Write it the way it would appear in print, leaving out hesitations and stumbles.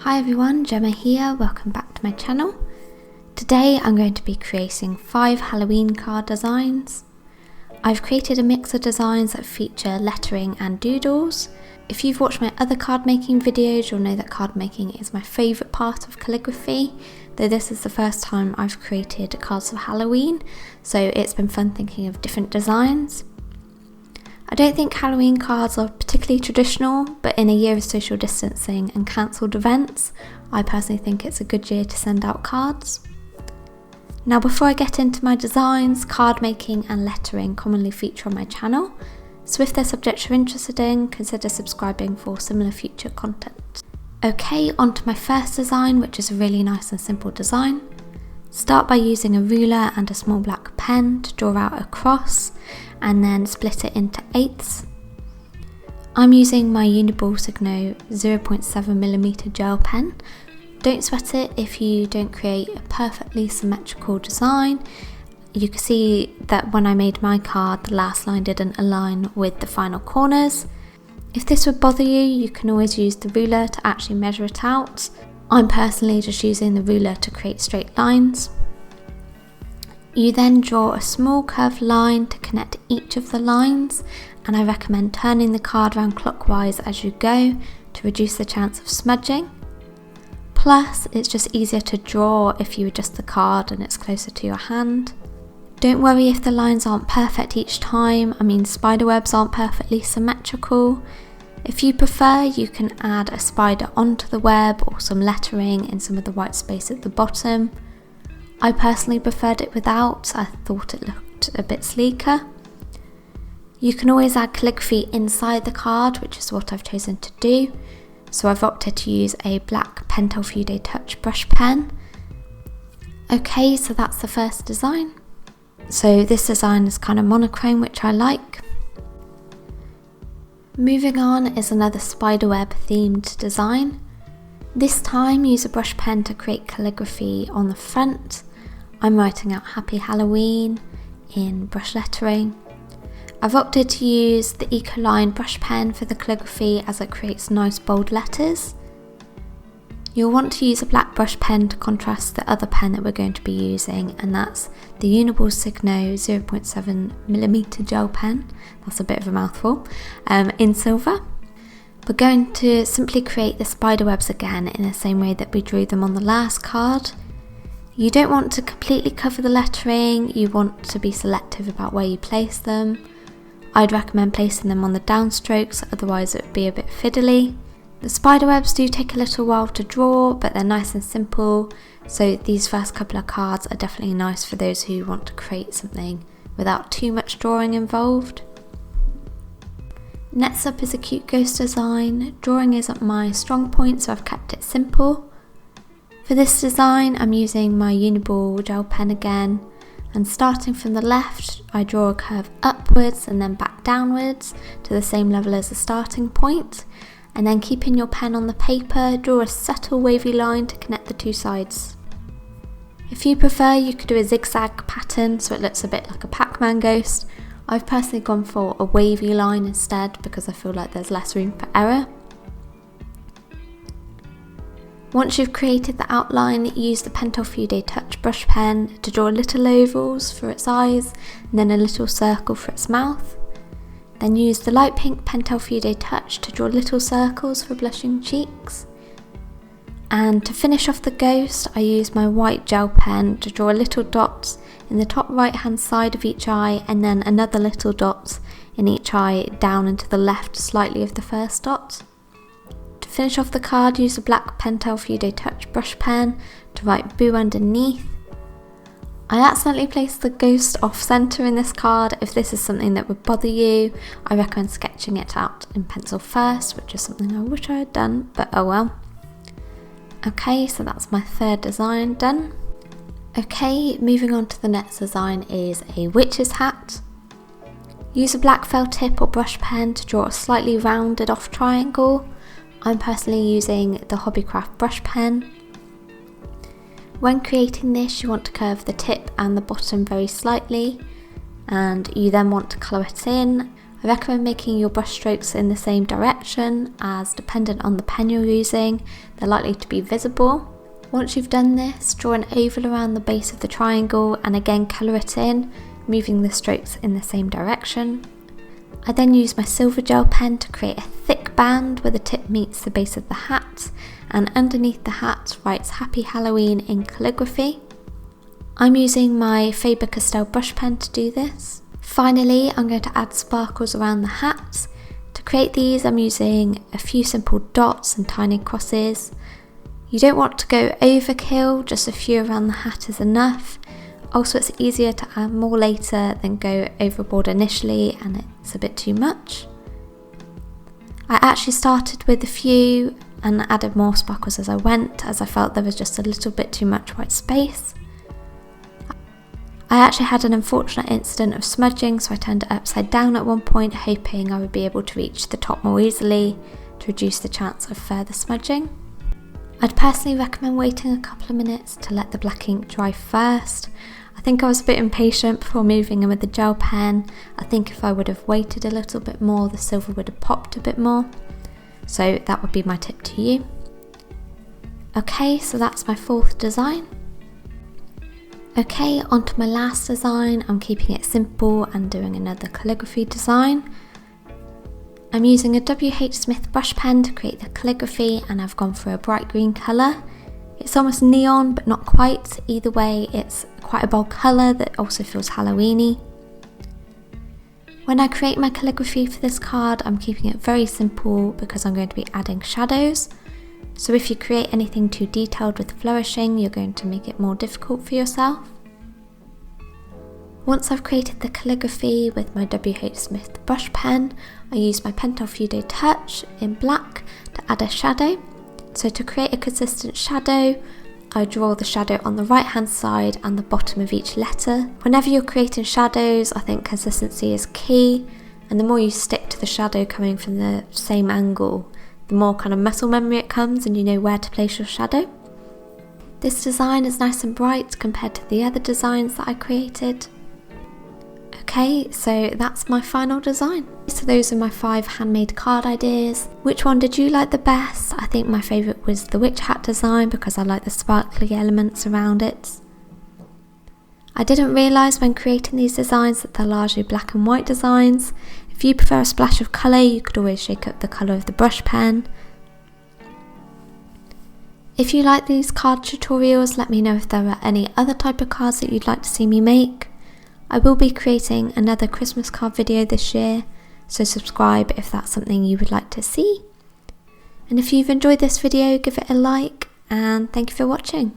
Hi everyone, Gemma here, welcome back to my channel. Today I'm going to be creating 5 Halloween card designs. I've created a mix of designs that feature lettering and doodles. If you've watched my other card making videos, you'll know that card making is my favourite part of calligraphy, though this is the first time I've created cards for Halloween, so it's been fun thinking of different designs. I don't think Halloween cards are particularly traditional, but in a year of social distancing and cancelled events, I personally think it's a good year to send out cards. Now before I get into my designs, card making and lettering commonly feature on my channel, so if they're subjects you're interested in, consider subscribing for similar future content. Okay, on to my first design, which is a really nice and simple design. Start by using a ruler and a small black pen to draw out a cross and then split it into eighths. I'm using my Uniball Signo 0.7mm gel pen. Don't sweat it if you don't create a perfectly symmetrical design. You can see that when I made my card, the last line didn't align with the final corners. If this would bother you, you can always use the ruler to actually measure it out. I'm personally just using the ruler to create straight lines. You then draw a small curved line to connect each of the lines, and I recommend turning the card around clockwise as you go to reduce the chance of smudging. Plus, it's just easier to draw if you adjust the card and it's closer to your hand. Don't worry if the lines aren't perfect each time. Spiderwebs aren't perfectly symmetrical. If you prefer, you can add a spider onto the web or some lettering in some of the white space at the bottom. I personally preferred it without, I thought it looked a bit sleeker. You can always add calligraphy inside the card, which is what I've chosen to do. So I've opted to use a black Pentel Touch brush pen. Okay, so that's the first design. So this design is kind of monochrome, which I like. Moving on is another spiderweb themed design. This time use a brush pen to create calligraphy on the front. I'm writing out Happy Halloween in brush lettering. I've opted to use the Ecoline brush pen for the calligraphy as it creates nice bold letters. You'll want to use a black brush pen to contrast the other pen that we're going to be using, and that's the Uniball Signo 0.7mm gel pen. That's a bit of a mouthful, in silver. We're going to simply create the spiderwebs again in the same way that we drew them on the last card. You don't want to completely cover the lettering, you want to be selective about where you place them. I'd recommend placing them on the downstrokes, otherwise it would be a bit fiddly. The spiderwebs do take a little while to draw, but they're nice and simple, so these first couple of cards are definitely nice for those who want to create something without too much drawing involved. Next up is a cute ghost design. Drawing isn't my strong point, so I've kept it simple. For this design, I'm using my Uniball gel pen again, and starting from the left, I draw a curve upwards and then back downwards to the same level as the starting point, and then keeping your pen on the paper, draw a subtle wavy line to connect the two sides. If you prefer, you could do a zigzag pattern so it looks a bit like a Pac-Man ghost. I've personally gone for a wavy line instead because I feel like there's less room for error. Once you've created the outline, use the Pentel Touch brush pen to draw little ovals for its eyes and then a little circle for its mouth. Then use the light pink Pentel Touch to draw little circles for blushing cheeks. And to finish off the ghost, I use my white gel pen to draw little dots in the top right hand side of each eye and then another little dot in each eye down and to the left slightly of the first dot. To finish off the card, use a black Pentel Touch brush pen to write boo underneath. I accidentally placed the ghost off centre in this card. If this is something that would bother you, I recommend sketching it out in pencil first, which is something I wish I had done, but oh well. Okay, so that's my third design done. Okay, moving on to the next design is a witch's hat. Use a black felt tip or brush pen to draw a slightly rounded off triangle. I'm personally using the Hobbycraft brush pen. When creating this, you want to curve the tip and the bottom very slightly, and you then want to colour it in. I recommend making your brush strokes in the same direction, as dependent on the pen you're using, they're likely to be visible. Once you've done this, draw an oval around the base of the triangle and again colour it in, moving the strokes in the same direction. I then use my silver gel pen to create a thick band where the tip meets the base of the hat, and underneath the hat writes Happy Halloween in calligraphy. I'm using my Faber-Castell brush pen to do this. Finally, I'm going to add sparkles around the hat. To create these, I'm using a few simple dots and tiny crosses. You don't want to go overkill, just a few around the hat is enough. Also, it's easier to add more later than go overboard initially, and it's a bit too much. I actually started with a few and added more sparkles as I went, as I felt there was just a little bit too much white space. I actually had an unfortunate incident of smudging, so I turned it upside down at one point, hoping I would be able to reach the top more easily to reduce the chance of further smudging. I'd personally recommend waiting a couple of minutes to let the black ink dry first. I think I was a bit impatient before moving in with the gel pen. I think if I would have waited a little bit more, the silver would have popped a bit more. So that would be my tip to you. Okay, so that's my fourth design. Okay, on to my last design. I'm keeping it simple and doing another calligraphy design. I'm using a WHSmith Brush Pen to create the calligraphy, and I've gone for a bright green colour. It's almost neon, but not quite. Either way, it's quite a bold colour that also feels Halloweeny. When I create my calligraphy for this card, I'm keeping it very simple because I'm going to be adding shadows. So if you create anything too detailed with flourishing, you're going to make it more difficult for yourself. Once I've created the calligraphy with my WHSmith Brush Pen, I use my Pentel Fudo Touch in black to add a shadow. So to create a consistent shadow, I draw the shadow on the right hand side and the bottom of each letter. Whenever you're creating shadows, I think consistency is key, and the more you stick to the shadow coming from the same angle, the more kind of muscle memory it comes and you know where to place your shadow. This design is nice and bright compared to the other designs that I created. Okay, so that's my final design. So those are my 5 handmade card ideas. Which one did you like the best? I think my favourite was the witch hat design because I like the sparkly elements around it. I didn't realise when creating these designs that they're largely black and white designs. If you prefer a splash of colour, you could always shake up the colour of the brush pen. If you like these card tutorials, let me know if there are any other type of cards that you'd like to see me make. I will be creating another Christmas card video this year, so subscribe if that's something you would like to see. And if you've enjoyed this video, give it a like, and thank you for watching.